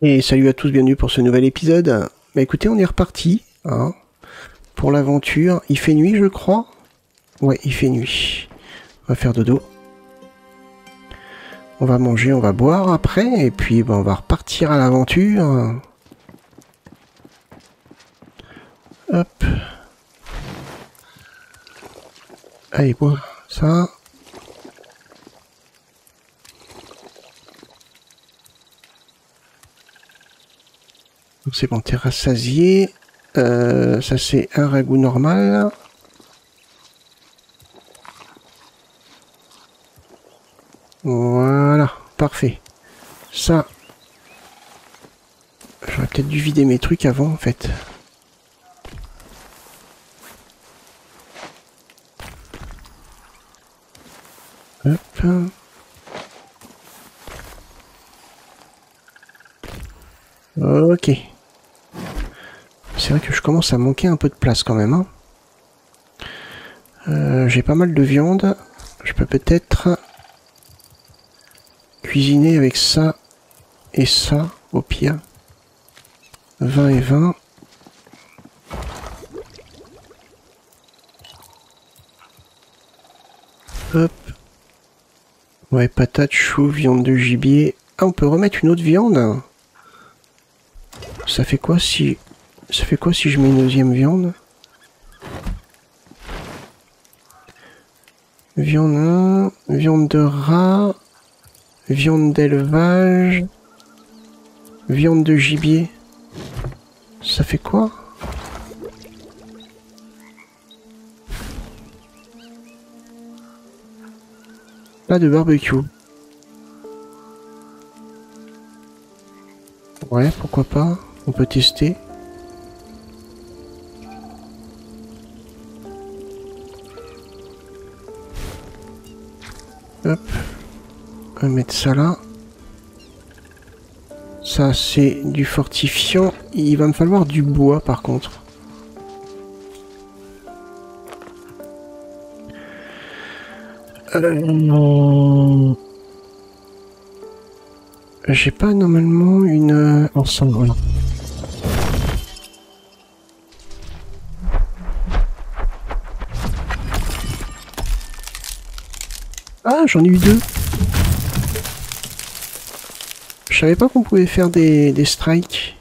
Et salut à tous, bienvenue pour ce nouvel épisode. Bah écoutez, on est reparti hein, pour l'aventure. Il fait nuit, je crois. Ouais, il fait nuit. On va faire dodo. On va manger, on va boire après, et puis bah, on va repartir à l'aventure. Hop. Allez, bois ça. C'est bon, t'es rassasié. Ça c'est un ragoût normal. Voilà, parfait. Ça, j'aurais peut-être dû vider mes trucs avant en fait. Hop. Ok. C'est vrai que je commence à manquer un peu de place quand même. Hein. J'ai pas mal de viande. Je peux peut-être cuisiner avec ça et ça au pire. 20 et 20. Hop. Ouais, patates, choux, viande de gibier. Ah, on peut remettre une autre viande. Ça fait quoi si... Ça fait quoi si je mets une deuxième viande? Viande 1, viande de rat, viande d'élevage, viande de gibier. Ça fait quoi? Là, de barbecue. Ouais, pourquoi pas. On peut tester. Hop. On va mettre ça là. Ça, c'est du fortifiant. Il va me falloir du bois, par contre. J'ai pas normalement une... ensemble. Ah, j'en ai eu deux. Je savais pas qu'on pouvait faire des strikes.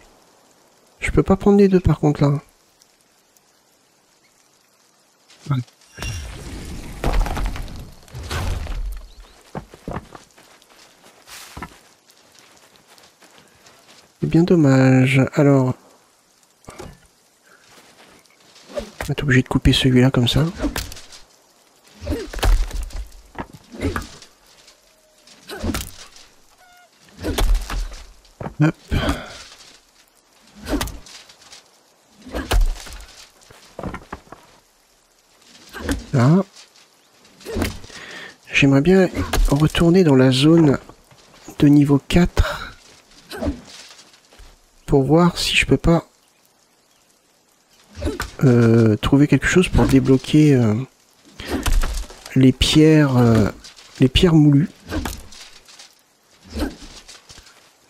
Je peux pas prendre les deux par contre là. Ouais. C'est bien dommage. Alors... On va être obligé de couper celui-là comme ça. Hop. Là. J'aimerais bien retourner dans la zone de niveau 4 pour voir si je peux pas trouver quelque chose pour débloquer les pierres moulues.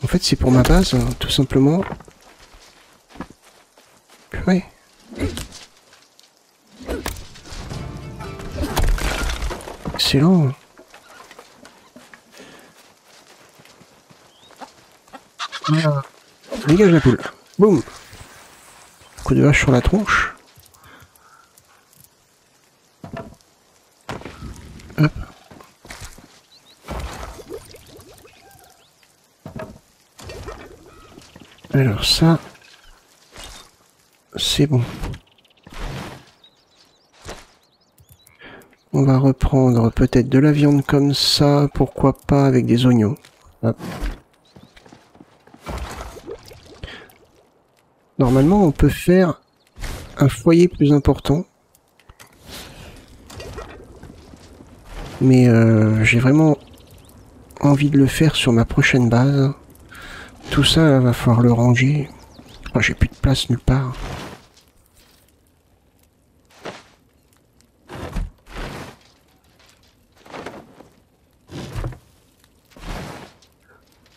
En fait, c'est pour ma base, hein, tout simplement. Ouais. Excellent. Voilà. Dégage la poule. Boum. Coup de hache sur la tronche. Hop. Alors ça, c'est bon. On va reprendre peut-être de la viande comme ça, pourquoi pas avec des oignons. Hop. Normalement, on peut faire un foyer plus important. Mais j'ai vraiment envie de le faire sur ma prochaine base. Tout ça, là, va falloir le ranger. Oh, j'ai plus de place nulle part.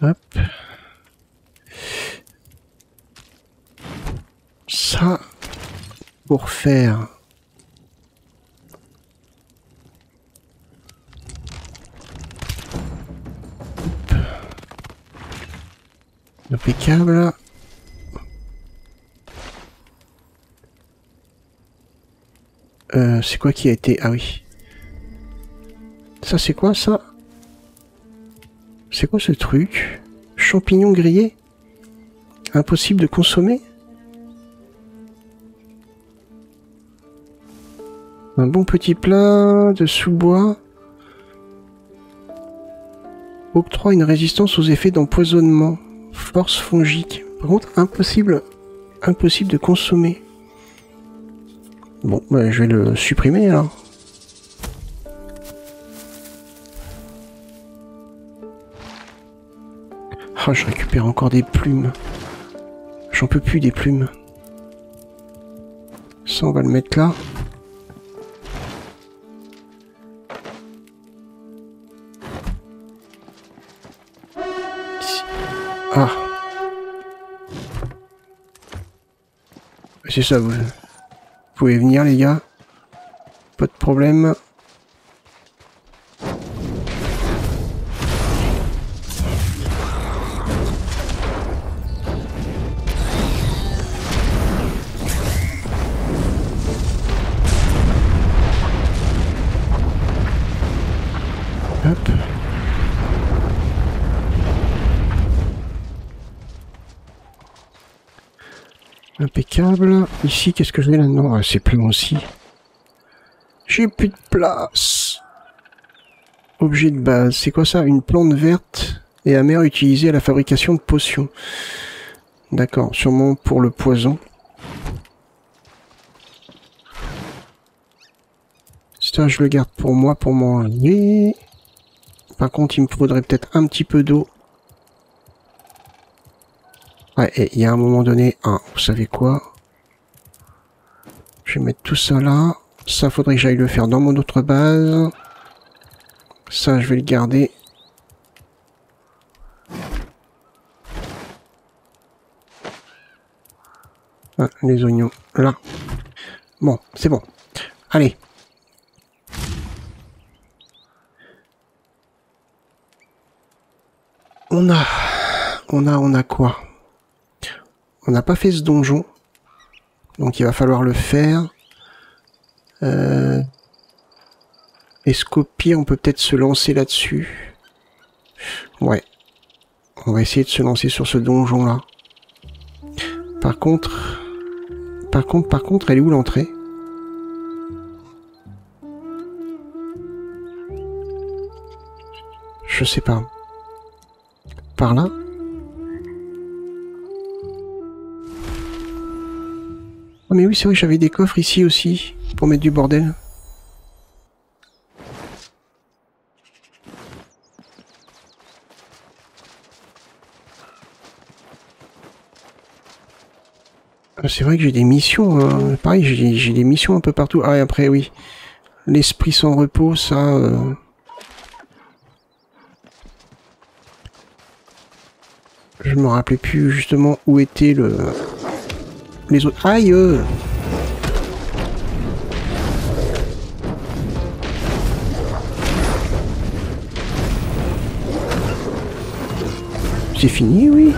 Hop. pour faire... Impeccable. C'est quoi qui a été... Ah oui. Ça c'est quoi ça? C'est quoi ce truc? Champignons grillés? Impossible de consommer? Un bon petit plat de sous-bois. Octroie une résistance aux effets d'empoisonnement. Force fongique. Par contre, impossible de consommer. Bon, bah, je vais le supprimer alors. Ah, je récupère encore des plumes. J'en peux plus des plumes. Ça, on va le mettre là. Ah. C'est ça, vous pouvez venir les gars. Pas de problème. Hop. Impeccable. Ici, qu'est-ce que je vais là-dedans? Ah, c'est plein aussi. J'ai plus de place. Objet de base. C'est quoi ça? Une plante verte et amère utilisée à la fabrication de potions. D'accord. Sûrement pour le poison. Ça, je le garde pour moi, pour manger. Par contre, il me faudrait peut-être un petit peu d'eau. Ouais, et il y a un moment donné, vous savez quoi? Je vais mettre tout ça là. Ça, faudrait que j'aille le faire dans mon autre base. Ça, je vais le garder. Ah, les oignons, là. Bon, c'est bon. Allez. On a quoi? On n'a pas fait ce donjon. Donc il va falloir le faire. Est-ce qu'au pire, on peut peut-être se lancer là-dessus? Ouais. On va essayer de se lancer sur ce donjon-là. Par contre, elle est où l'entrée? Je sais pas. Par là? Oh mais oui, c'est vrai que j'avais des coffres ici aussi, pour mettre du bordel. C'est vrai que j'ai des missions, hein. Pareil, j'ai des missions un peu partout. Ah et après oui, l'esprit sans repos, ça... Je me rappelais plus justement où était les autres... Aïe C'est fini, oui.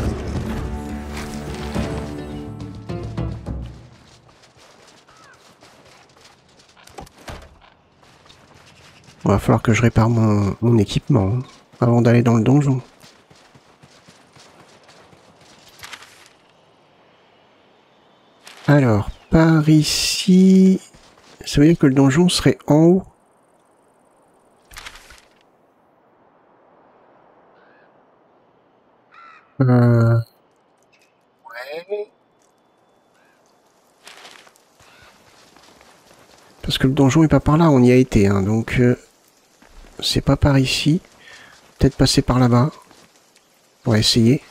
Il va falloir que je répare mon équipement hein, avant d'aller dans le donjon. Alors, par ici... Ça veut dire que le donjon serait en haut. Ouais. Parce que le donjon est pas par là, on y a été, hein, donc... c'est pas par ici. Peut-être passer par là-bas. On va essayer.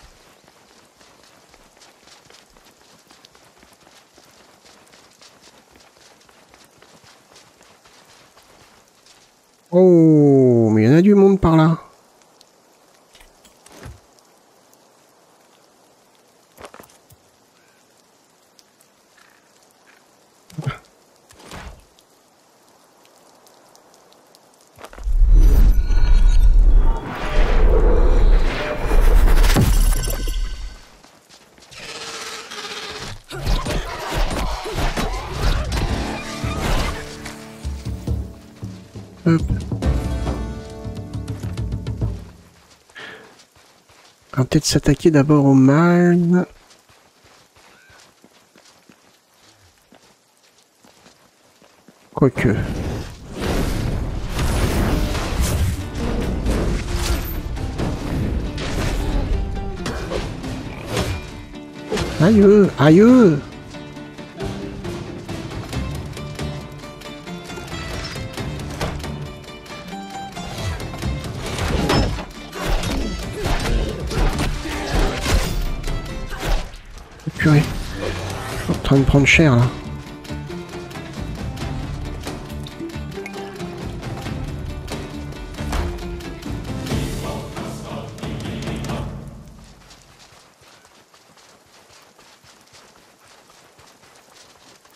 Oh, mais il y en a du monde par là. Hop. On va peut-être s'attaquer d'abord au mâle. Quoique. Aïe, aïe. Purée. Je suis en train de prendre cher là.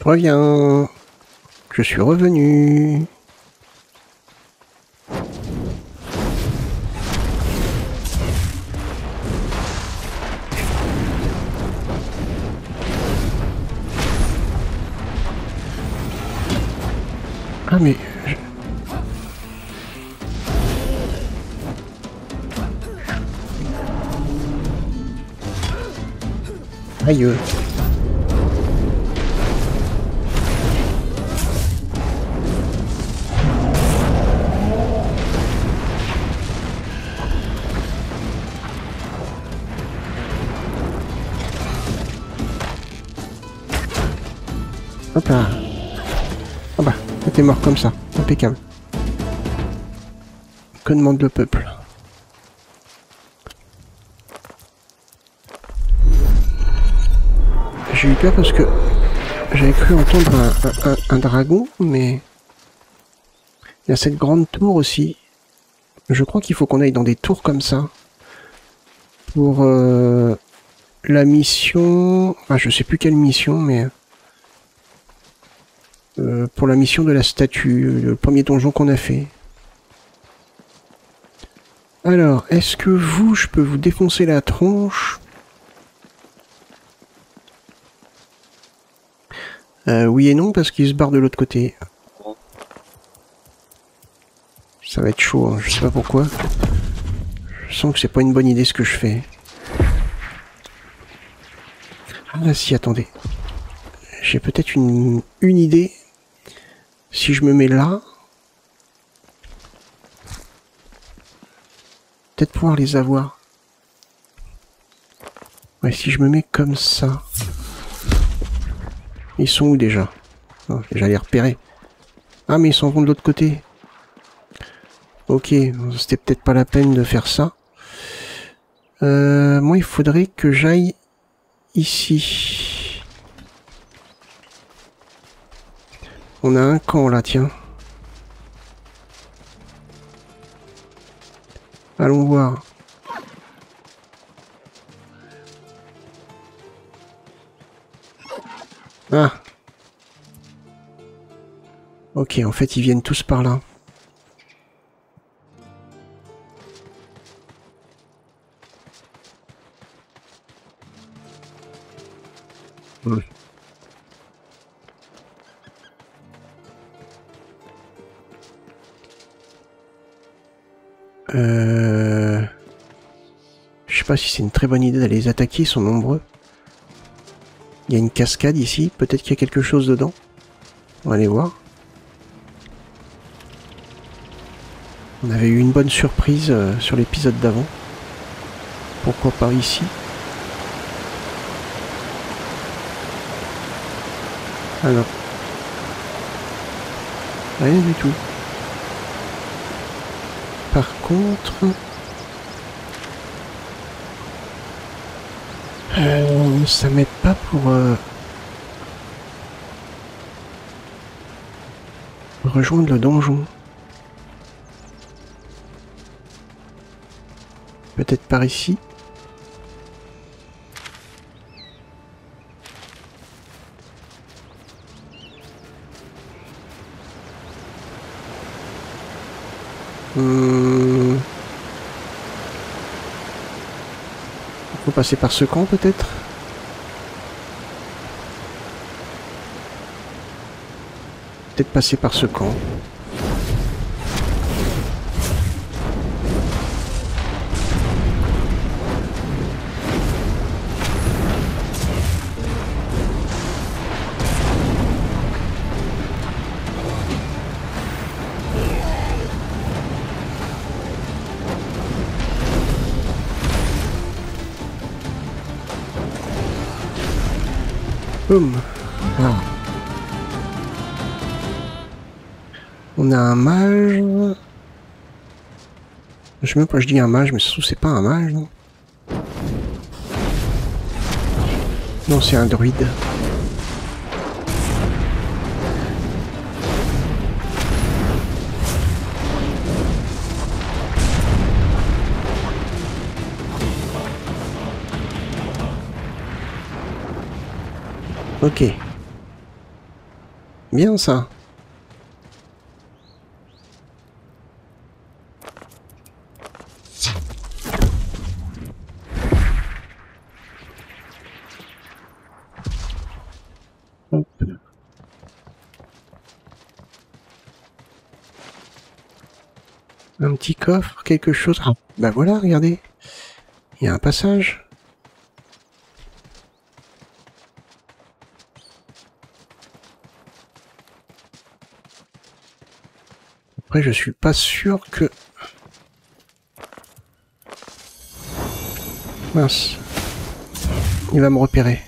Reviens. Je suis revenu. Ah mais... Aïe. Hop là. Ah bah, t'es mort comme ça. Impeccable. Que demande le peuple? J'ai eu peur parce que j'avais cru entendre un dragon, mais... Il y a cette grande tour aussi. Je crois qu'il faut qu'on aille dans des tours comme ça. Pour la mission... Enfin, je sais plus quelle mission, mais... pour la mission de la statue, le premier donjon qu'on a fait. Alors, est-ce que vous, je peux vous défoncer la tronche? Oui et non, parce qu'il se barre de l'autre côté. Ça va être chaud, hein, je sais pas pourquoi. Je sens que c'est pas une bonne idée ce que je fais. Ah là si, attendez. J'ai peut-être une idée. Si je me mets là... Peut-être pouvoir les avoir. Ouais, si je me mets comme ça... Ils sont où déjà? Oh, déjà les repérer. Ah mais ils s'en vont de l'autre côté. Ok, c'était peut-être pas la peine de faire ça. Moi il faudrait que j'aille ici. On a un camp là, tiens. Allons voir. Ah. Ok, en fait, ils viennent tous par là. Hmm. Je sais pas si c'est une très bonne idée d'aller les attaquer, ils sont nombreux. Il y a une cascade ici, peut-être qu'il y a quelque chose dedans. On va aller voir. On avait eu une bonne surprise sur l'épisode d'avant. Pourquoi pas ici? Alors. Rien du tout. Par contre... ça m'aide pas pour... rejoindre le donjon. Peut-être par ici. On peut passer par ce camp peut-être? Peut-être passer par ce camp. Boum. Ah. On a un mage. Je sais même pas, je dis un mage, mais surtout c'est pas un mage, non? Non, c'est un druide. Ok. Bien ça. Hop. Un petit coffre, quelque chose. Ah, bah voilà, regardez. Il y a un passage. Après, je suis pas sûr que... Mince. Il va me repérer.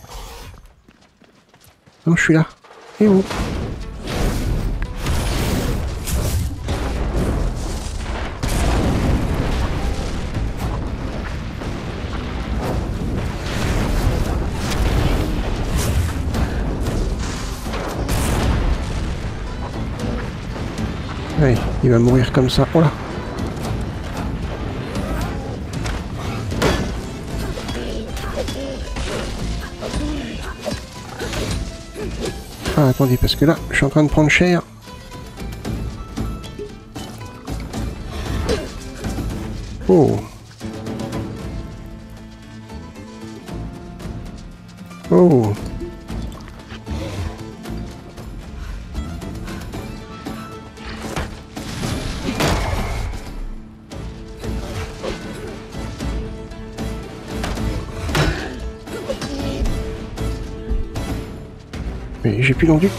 Non, je suis là. Et où? Ouais, il va mourir comme ça. Oh là! Ah, attendez, parce que là, je suis en train de prendre cher. Oh! Oh! Mais j'ai plus d'enduit.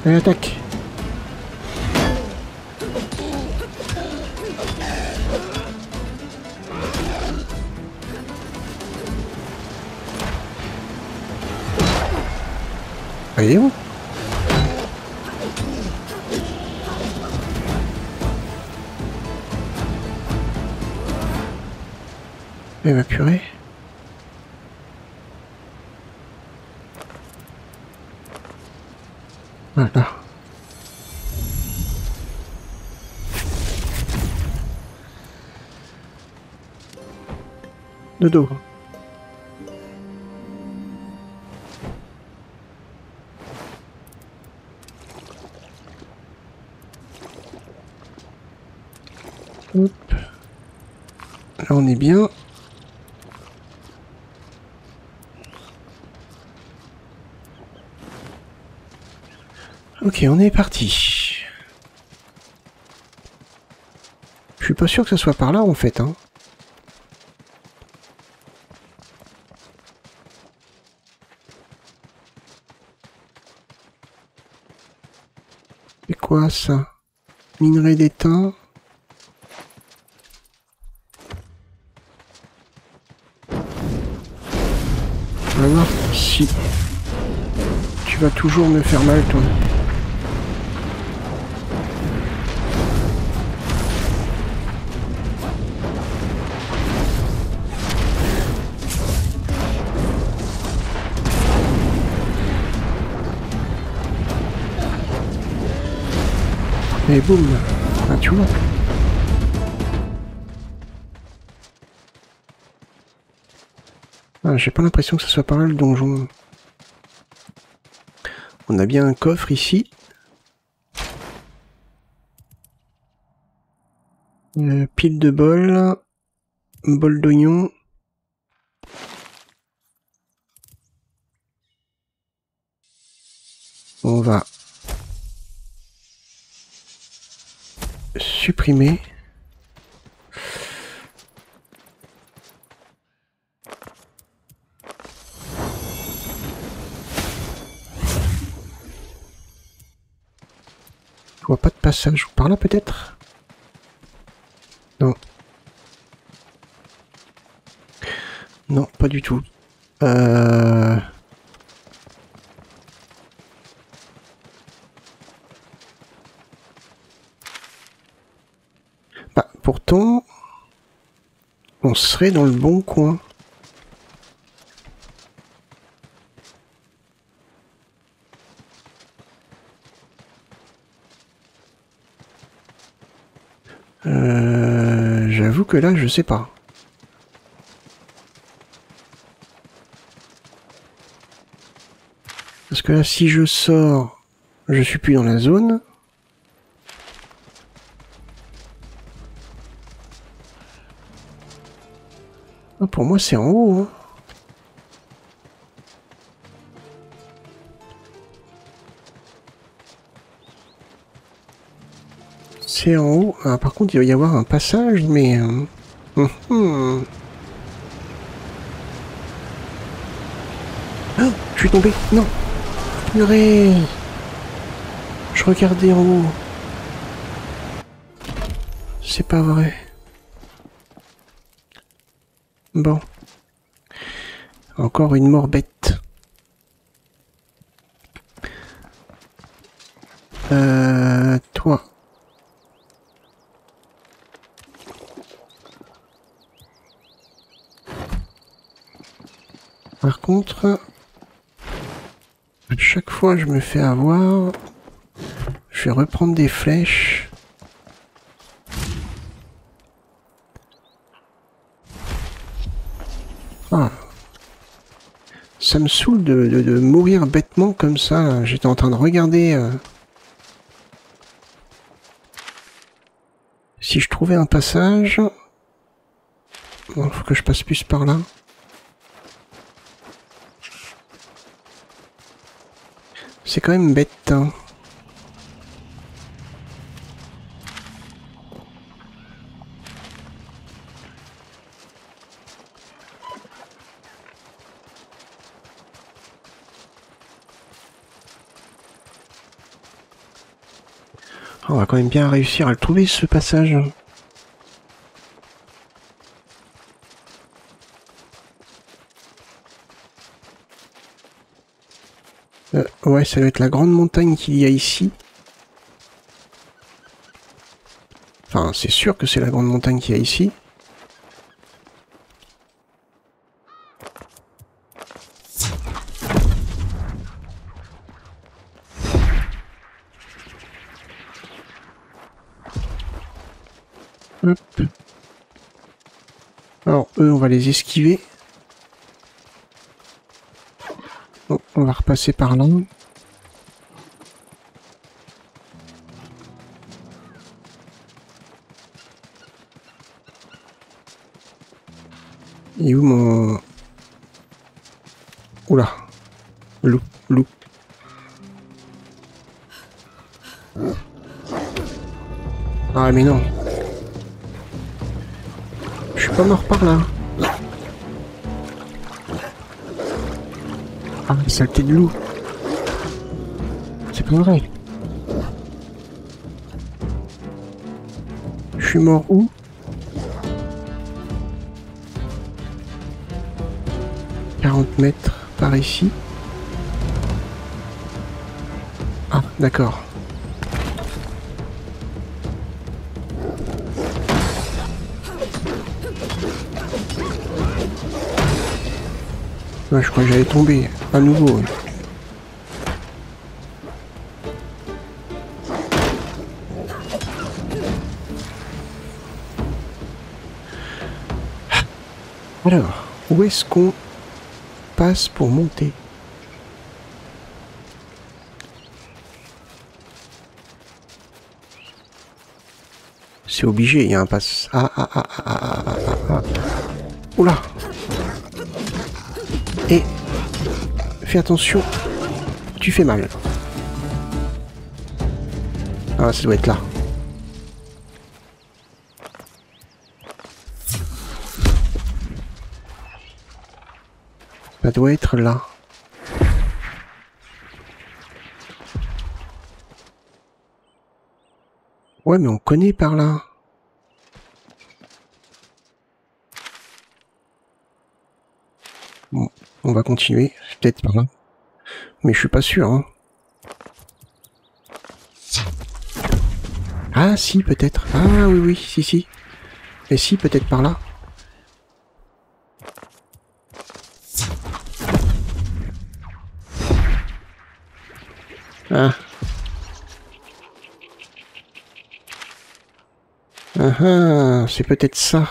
Allez, attaque! Voyez-vous? Eh ma purée. Voilà. De dos. Hop. Là on est bien. Ok, on est parti. Je suis pas sûr que ce soit par là en fait, hein. C'est quoi ça? Minerai d'étain. On va voir si tu vas toujours me faire mal toi. Et boum. Ah tu vois. Ah, j'ai pas l'impression que ce soit par là le donjon. On a bien un coffre ici. Pile de bol. Bol d'oignon. On va supprimer. Je vois pas de passage. Par là peut-être? Non. pas du tout. Bah, pourtant, on serait dans le bon coin. J'avoue que là, je sais pas. Parce que là, si je sors, je suis plus dans la zone. Ah, pour moi, c'est en haut. Hein. C'est en haut. Ah, par contre, il va y avoir un passage, mais... Ah, je suis tombé. Non. Purée. Je regardais en haut. C'est pas vrai. Bon. Encore une mort bête. Toi. Par contre, à chaque fois je me fais avoir, je vais reprendre des flèches. Ah. Ça me saoule de mourir bêtement comme ça. J'étais en train de regarder si je trouvais un passage. Bon, faut que je passe plus par là. C'est quand même bête, hein. On va quand même bien réussir à le trouver, ce passage. Ouais, ça doit être la grande montagne qu'il y a ici. Enfin, c'est sûr que c'est la grande montagne qu'il y a ici. Hop. Alors, eux, on va les esquiver. Bon, on va repasser par là. Et où mon... Oula. Loup, loup. Ah mais non. Je suis pas mort par là. Ah, saleté de loup. C'est pas vrai. Je suis mort où? « 40 mètres par ici. » Ah, d'accord. Ouais, je crois que j'allais tomber à nouveau. Alors, où est-ce qu'on passe pour monter? C'est obligé, il y a un passe. Ah. Oula. Et fais attention, tu fais mal. Ah, ça doit être là. Ça doit être là. Ouais, mais on connaît par là. On va continuer. Peut-être par là. Mais je suis pas sûr. Hein. Ah si, peut-être. Ah oui, oui, si, si. Et si, peut-être par là. Ah. Ah ah, c'est peut-être ça.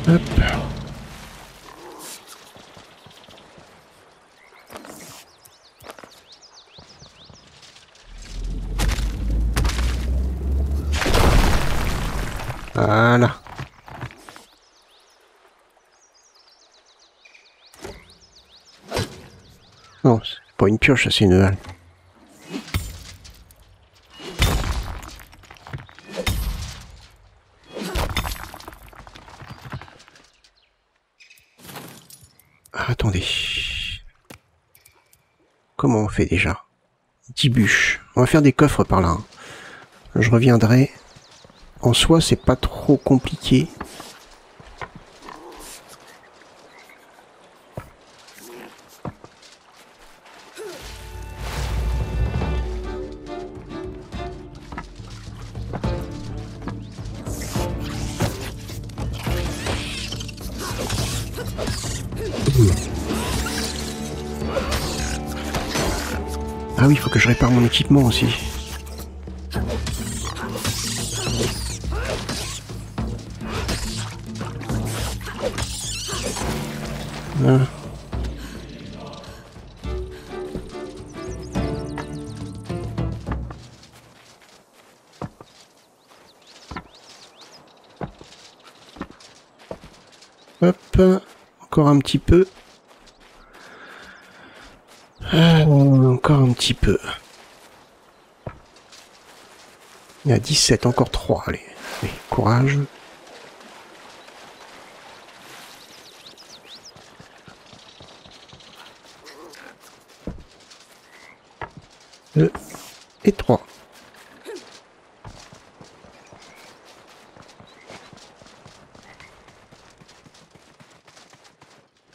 Hop. Voilà. Non, c'est pas une pioche, c'est une halle. Ah, attendez. Comment on fait déjà? 10 bûches. On va faire des coffres par là. Hein. Je reviendrai. En soi, c'est pas trop compliqué. Ah oui, il faut que je répare mon équipement aussi. Voilà. Hop, encore un petit peu. Encore un petit peu. Il y a 17, encore 3. Allez, allez, courage. Deux et 3.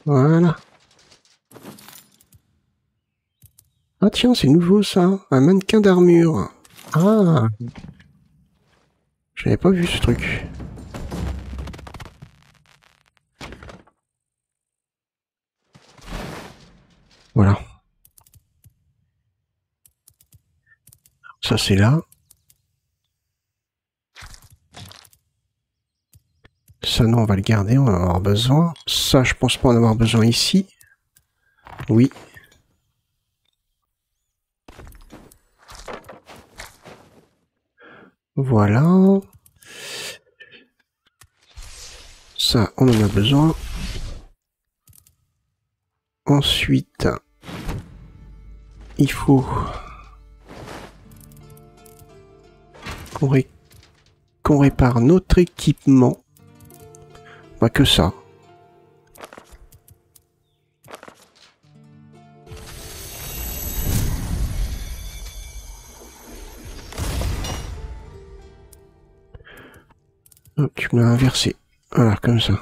Voilà. Ah tiens, c'est nouveau ça. Un mannequin d'armure. Ah. J'avais pas vu ce truc. Voilà. Ça c'est là. Ça non, on va le garder, on va en avoir besoin. Ça, je pense pas en avoir besoin ici. Oui. Voilà. Ça, on en a besoin. Ensuite, il faut qu'on répare notre équipement. Pas que ça. Hop, tu me l'as inversé. Voilà, comme ça.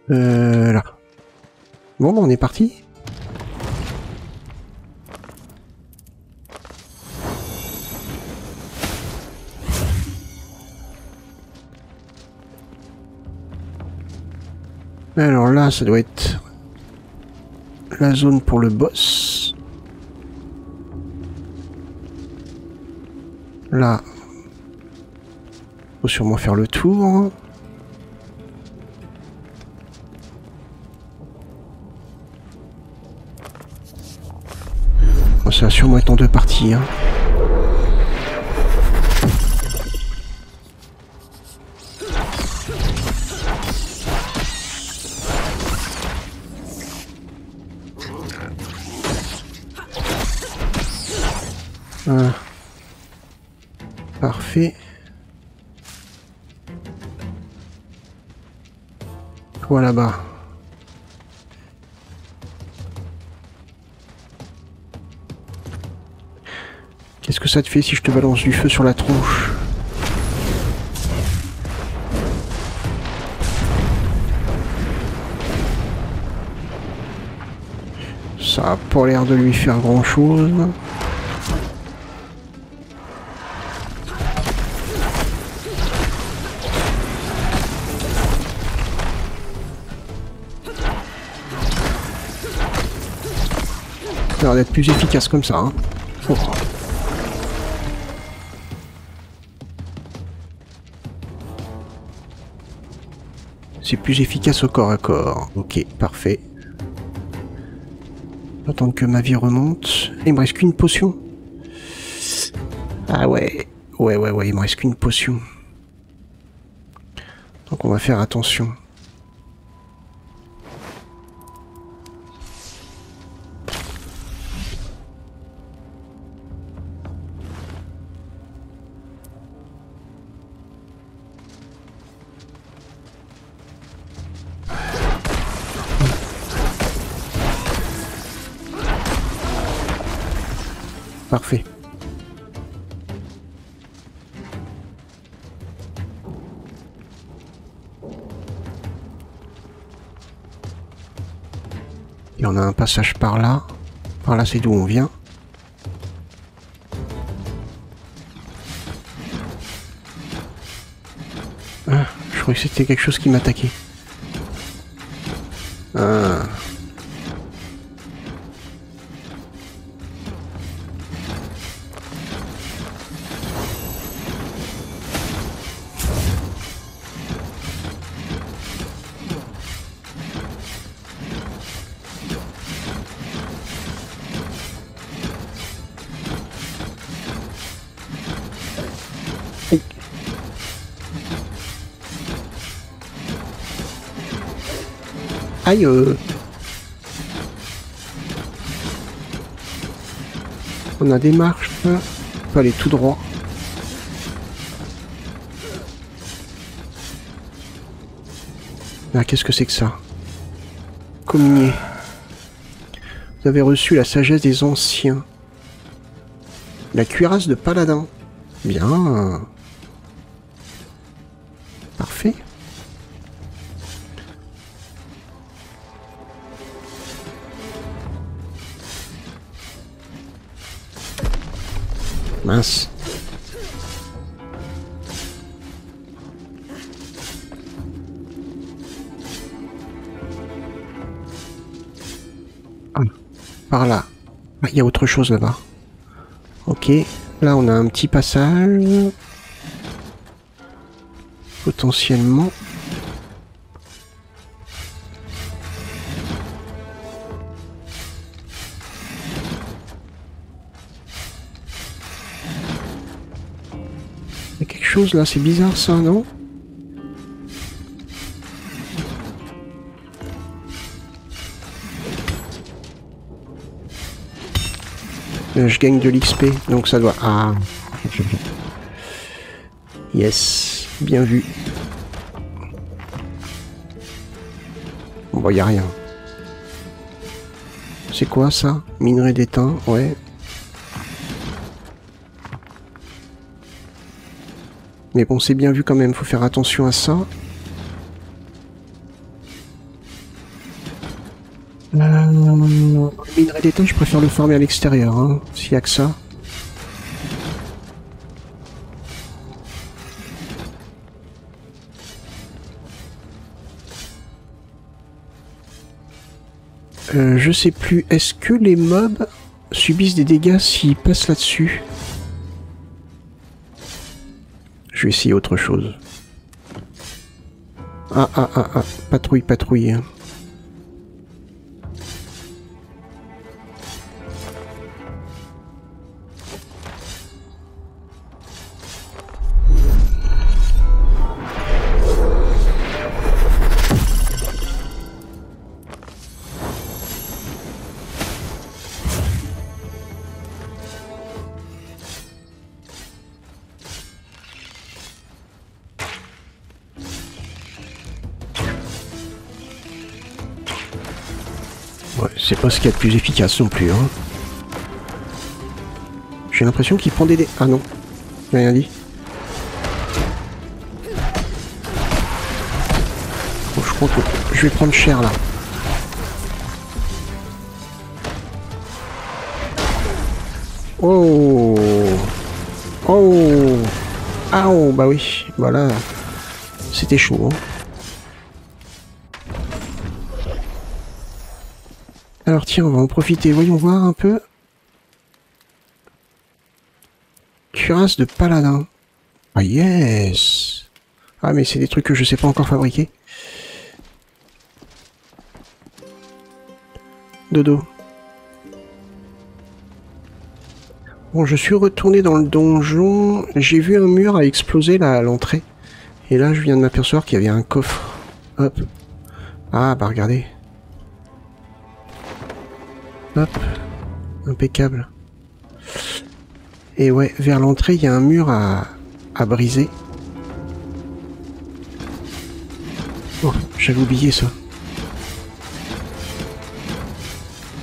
Là. Bon, on est parti. Alors là, ça doit être la zone pour le boss. Là, faut sûrement faire le tour. Bon, ça va sûrement être en 2 parties. Hein. Ah. Parfait. Toi là-bas. Qu'est-ce que ça te fait si je te balance du feu sur la tronche? Ça a pas l'air de lui faire grand-chose. Ça a l'air d'être plus efficace comme ça. Hein. Oh. C'est plus efficace au corps à corps. Ok, parfait. Attendre que ma vie remonte. Il me reste qu'une potion. Ah ouais. Ouais, il me reste qu'une potion. Donc on va faire attention. Parfait. Et on a un passage par là. Par là, c'est d'où on vient. Ah, je croyais que c'était quelque chose qui m'attaquait. Ah. Aïe. On a des marches. On peut aller tout droit. Ah, qu'est-ce que c'est que ça? Communier. Vous avez reçu la sagesse des anciens. La cuirasse de paladin. Bien. Parfait. Mince. Ah, par là. Ah, il y a autre chose là-bas. Ok. Là, on a un petit passage. Potentiellement. Il y a quelque chose là, c'est bizarre ça, non? Je gagne de l'XP, donc ça doit... Ah. Yes, bien vu. Bon, y a rien. C'est quoi ça? Minerai d'étain, ouais. Mais bon, c'est bien vu quand même, faut faire attention à ça. Minerai d'étain, je préfère le farmer à l'extérieur, hein, s'il y a que ça. Je sais plus, est-ce que les mobs subissent des dégâts s'ils passent là-dessus? Je vais essayer autre chose. Ah, patrouille, patrouille. C'est pas ce qu'il y a de plus efficace non plus, hein. J'ai l'impression qu'il prend des dés. Ah non, j'ai rien dit. Bon, je crois que je vais prendre cher là. Oh. Oh. Ah oh, bah oui, voilà. C'était chaud, hein. Alors tiens, on va en profiter. Voyons voir un peu. Cuirasse de paladin. Ah yes. Ah mais c'est des trucs que je sais pas encore fabriquer. Dodo. Bon, je suis retourné dans le donjon. J'ai vu un mur à exploser là à l'entrée. Et là, je viens de m'apercevoir qu'il y avait un coffre. Hop. Ah bah regardez. Hop. Impeccable. Et ouais, vers l'entrée, il y a un mur à briser. Oh, j'avais oublié ça.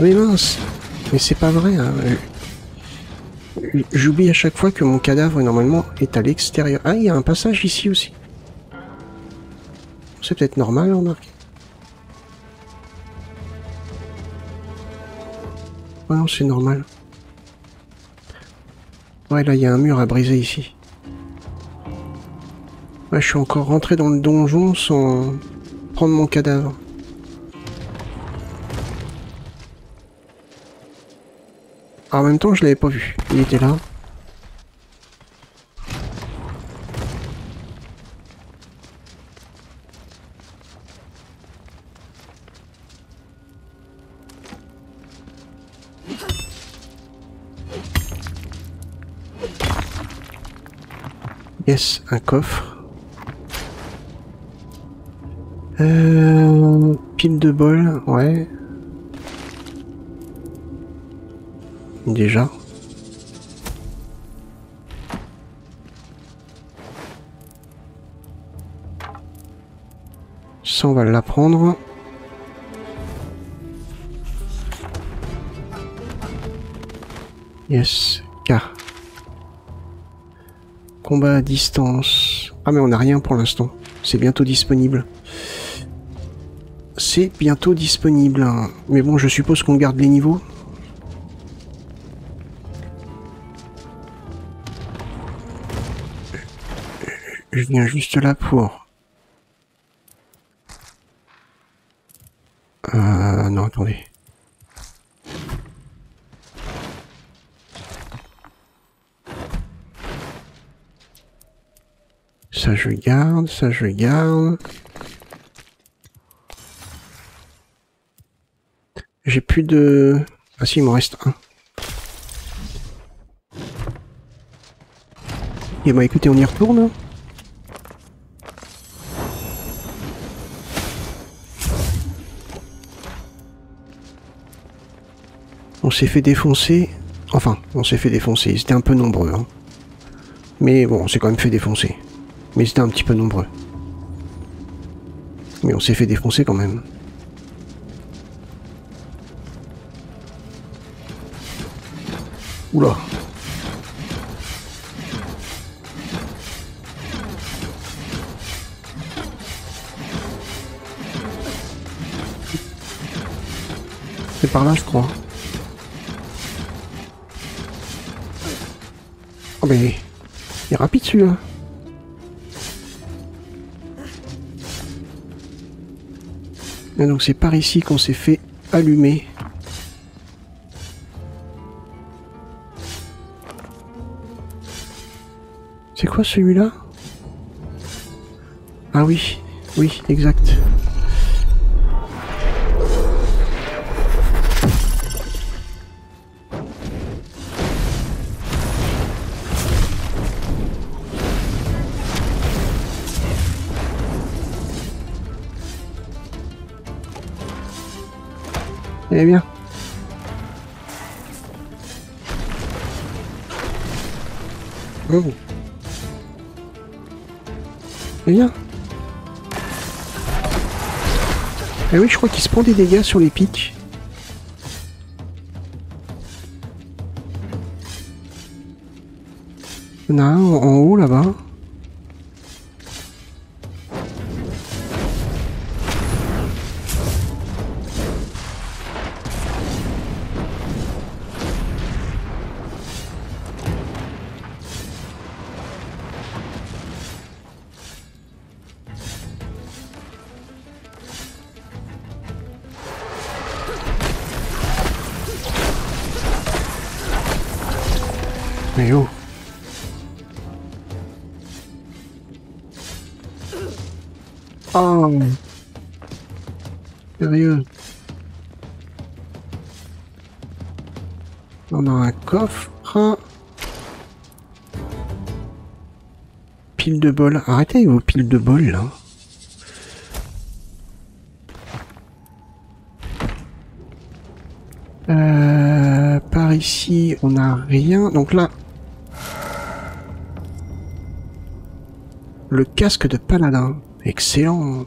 Mais mince. Mais c'est pas vrai, hein. J'oublie à chaque fois que mon cadavre, normalement, est à l'extérieur. Ah, il y a un passage ici aussi. C'est peut-être normal, remarque. Oh non, c'est normal. Ouais, là, il y a un mur à briser ici. Ouais, je suis encore rentré dans le donjon sans prendre mon cadavre. En même temps, je l'avais pas vu. Il était là. Yes, un coffre. Pile de bol, ouais. Déjà. Ça, on va l'apprendre. Yes, K. Combat à distance. Ah mais on n'a rien pour l'instant. C'est bientôt disponible. C'est bientôt disponible. Mais bon, je suppose qu'on garde les niveaux. Je viens juste là pour... non, attendez. Ça je garde, ça je garde. J'ai plus de... Ah si, il m'en reste un. Et bah écoutez, on y retourne. On s'est fait défoncer. Enfin, on s'est fait défoncer. Ils étaient un peu nombreux. Hein. Mais bon, on s'est quand même fait défoncer. Mais c'était un petit peu nombreux. Mais on s'est fait défoncer quand même. Oula. C'est par là, je crois. Oh mais... il est rapide celui-là. Et donc c'est par ici qu'on s'est fait allumer. C'est quoi celui-là? Ah oui, oui, exact. Eh bien. Oh. Eh bien. Eh oui, je crois qu'il se prend des dégâts sur les pics. Il y en a un en haut là-bas. Mais oh. Oh. Sérieux. On a un coffre. Pile de bol. Arrêtez vos piles de bol là. Par ici, on n'a rien. Donc là, le casque de paladin. Excellent.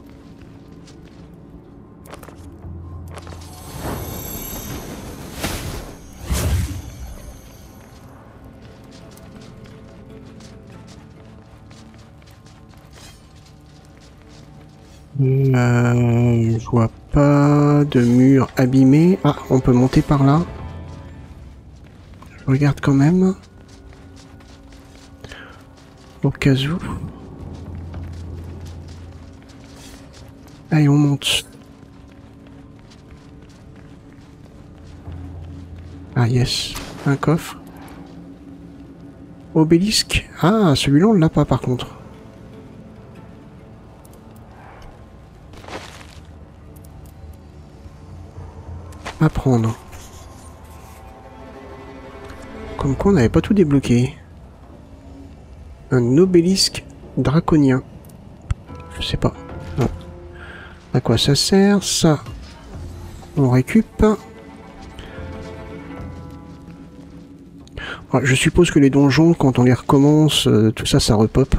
Je vois pas de mur abîmé. Ah, on peut monter par là. Je regarde quand même. Au cas où. Allez, on monte. Ah yes, un coffre. Obélisque. Ah, celui-là on l'a pas par contre. À prendre. Comme quoi on n'avait pas tout débloqué. Un obélisque draconien. Je sais pas. Non. À quoi ça sert? Ça, on récup. Alors, je suppose que les donjons, quand on les recommence, tout ça, ça repop.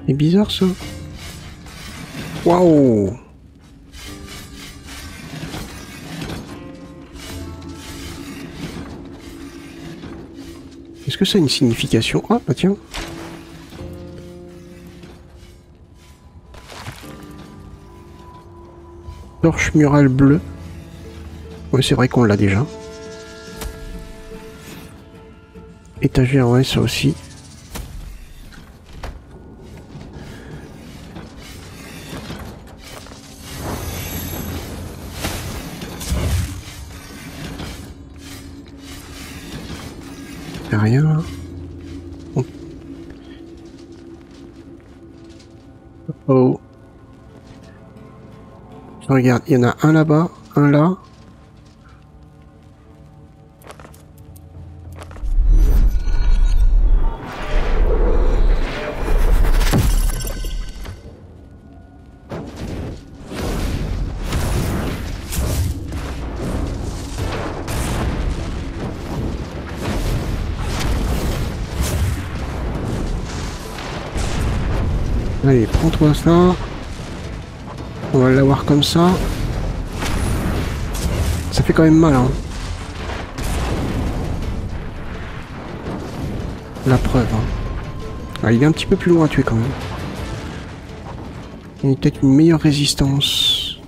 C'est bizarre ça. Waouh! Est-ce que ça a une signification? Ah, bah tiens. Torche murale bleue. Ouais, c'est vrai qu'on l'a déjà. Étagère, ouais, ça aussi. Rien là. Oh. Regarde, il y en a un là-bas, un là. Allez, prends-toi ça. On va l'avoir comme ça. Ça fait quand même mal, hein. La preuve, hein. Ah, il est un petit peu plus loin à tuer quand même. Il y a peut-être une meilleure résistance.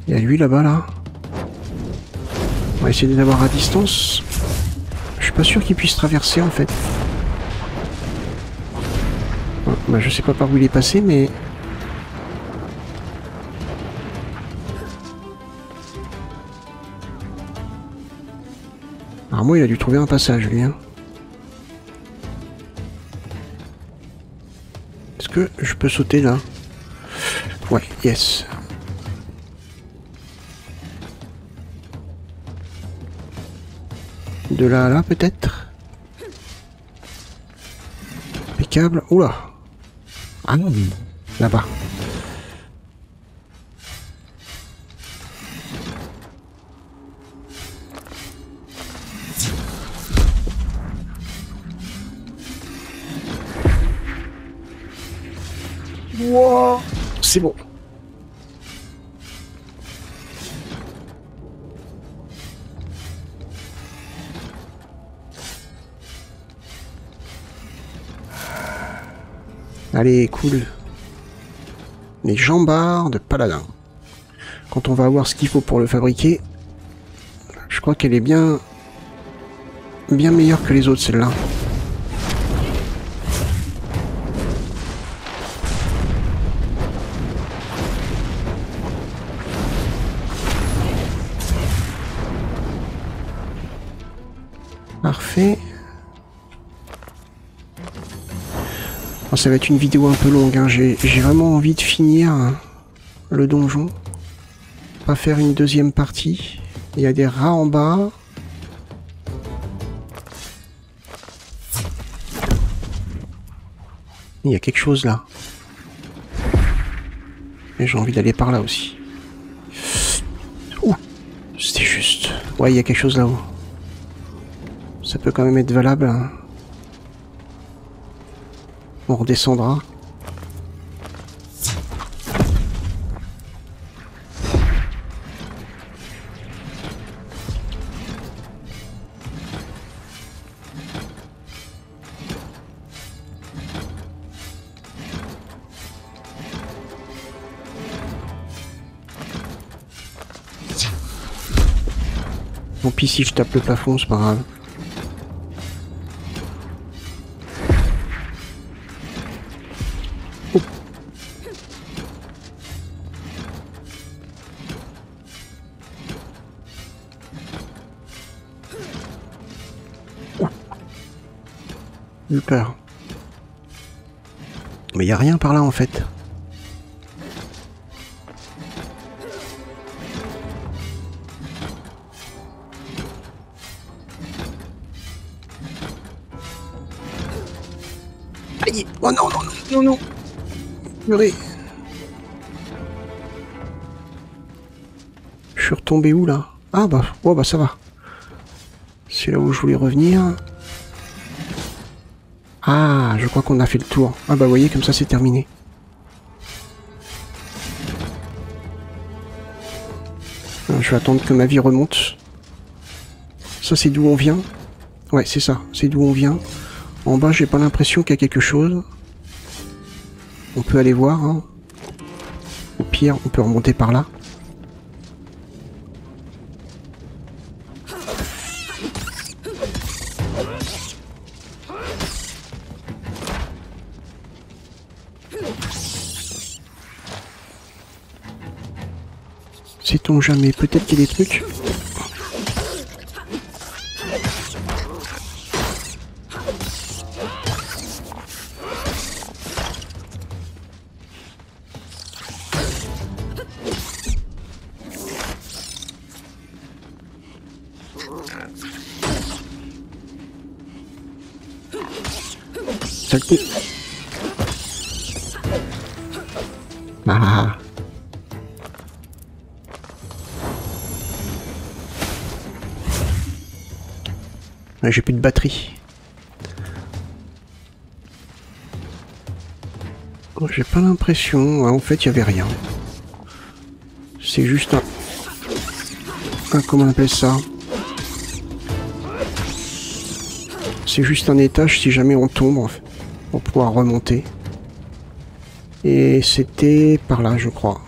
Il y a lui là-bas, là. On va essayer de l'avoir à distance. Je suis pas sûr qu'il puisse traverser, en fait. Bah, je sais pas par où il est passé, mais... Alors moi, il a dû trouver un passage, lui, hein. Est-ce que je peux sauter, là? Ouais, yes. De là à là, peut-être? Impeccable. Oula! Ah non, là-bas. Wow. C'est bon. Allez, cool. Les jambards de paladin. Quand on va avoir ce qu'il faut pour le fabriquer, je crois qu'elle est bien meilleure que les autres, celle-là. Parfait. Alors, ça va être une vidéo un peu longue, hein. J'ai vraiment envie de finir le donjon. Pas faire une deuxième partie. Il y a des rats en bas. Il y a quelque chose là. Et j'ai envie d'aller par là aussi. Ouh, c'était juste. Ouais, il y a quelque chose là-haut. Ça peut quand même être valable, hein. On redescendra. Bon, puis si je tape le plafond, c'est pas grave. Oh. Oh. J'ai eu peur. Mais il n'y a rien par là en fait. Aïe. Oh non, non, non, non, non. Purée. Je suis retombé où là? Ah bah, oh bah ça va. C'est là où je voulais revenir. Ah, je crois qu'on a fait le tour. Ah bah vous voyez, comme ça c'est terminé. Je vais attendre que ma vie remonte. Ça c'est d'où on vient. Ouais, c'est ça, c'est d'où on vient. En bas, j'ai pas l'impression qu'il y a quelque chose. On peut aller voir, hein. Au pire, on peut remonter par là. Sait-on jamais, peut-être qu'il y a des trucs. Saleté. Ah. J'ai plus de batterie. Oh, j'ai pas l'impression. En fait, il y avait rien. C'est juste un... Comment on appelle ça? C'est juste un étage si jamais on tombe, en fait, pour pouvoir remonter. Et c'était par là, je crois.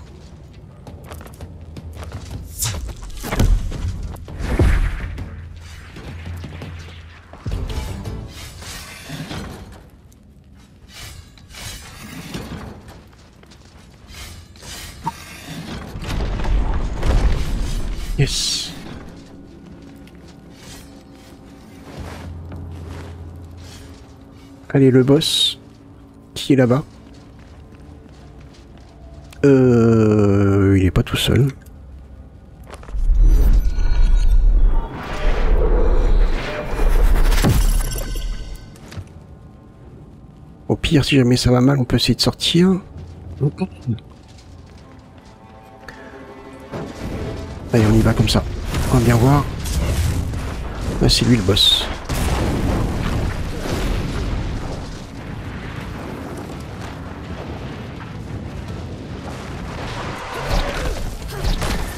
Yes. Allez, le boss, qui est là-bas. Il est pas tout seul. Au pire, si jamais ça va mal, on peut essayer de sortir. Allez, on y va comme ça. On va bien voir. Ah, c'est lui le boss.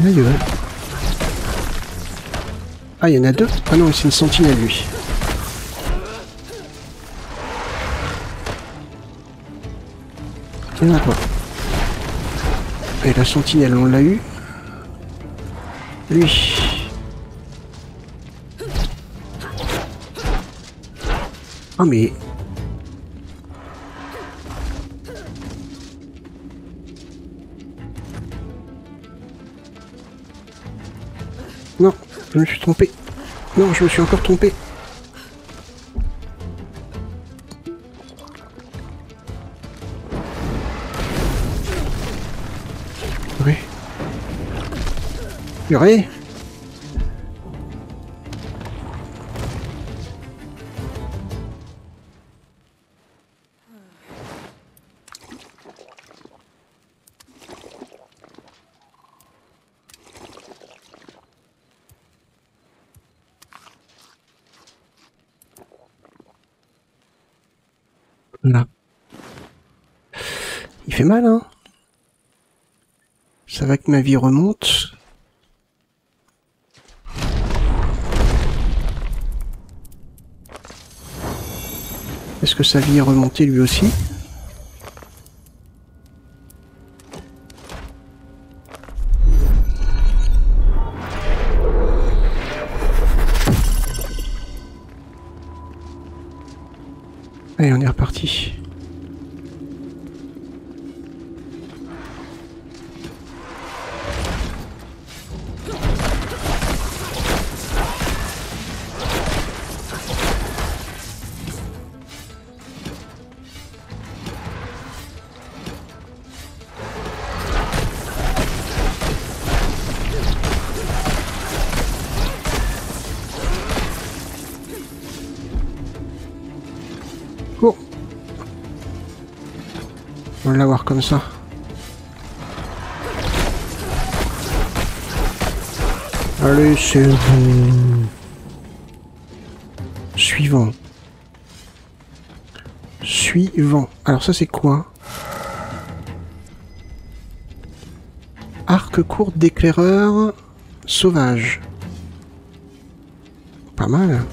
Aïe, ouais. Ah, il y en a deux? Ah non, c'est une sentinelle, lui. Il y en a pas. Et la sentinelle, on l'a eu. Lui. Ah, mais... Non, je me suis trompé. Non, je me suis encore trompé. Oui. Purée. Là. Il fait mal, hein? Ça va que ma vie remonte. Est-ce que sa vie est remontée lui aussi? Allez, on est reparti. Oh! On va l'avoir comme ça. Allez, c'est bon. Suivant. Suivant. Alors ça c'est quoi? Arc court d'éclaireur sauvage. Pas mal.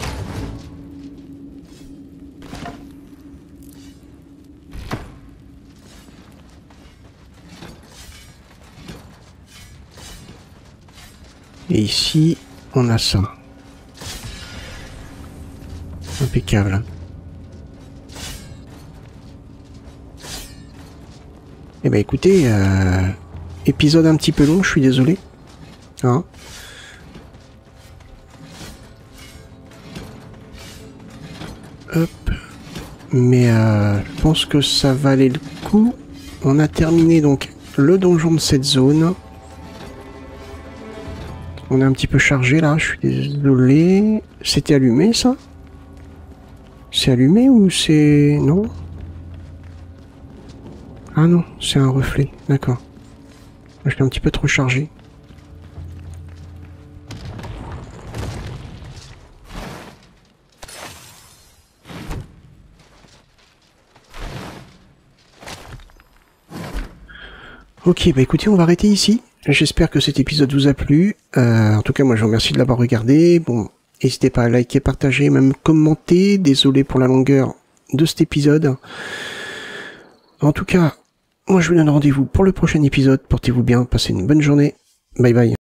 Et ici, on a ça. Impeccable. Eh ben écoutez, épisode un petit peu long, je suis désolé. Hein? Hop. Mais je pense que ça valait le coup. On a terminé donc le donjon de cette zone. On est un petit peu chargé là, je suis désolé. C'était allumé ça? C'est allumé ou c'est... Non? Ah non, c'est un reflet, d'accord. Je suis un petit peu trop chargé. Ok, bah écoutez, on va arrêter ici. J'espère que cet épisode vous a plu. En tout cas, moi je vous remercie de l'avoir regardé. Bon, n'hésitez pas à liker, partager, même commenter. Désolé pour la longueur de cet épisode. En tout cas, moi je vous donne rendez-vous pour le prochain épisode. Portez-vous bien, passez une bonne journée. Bye bye.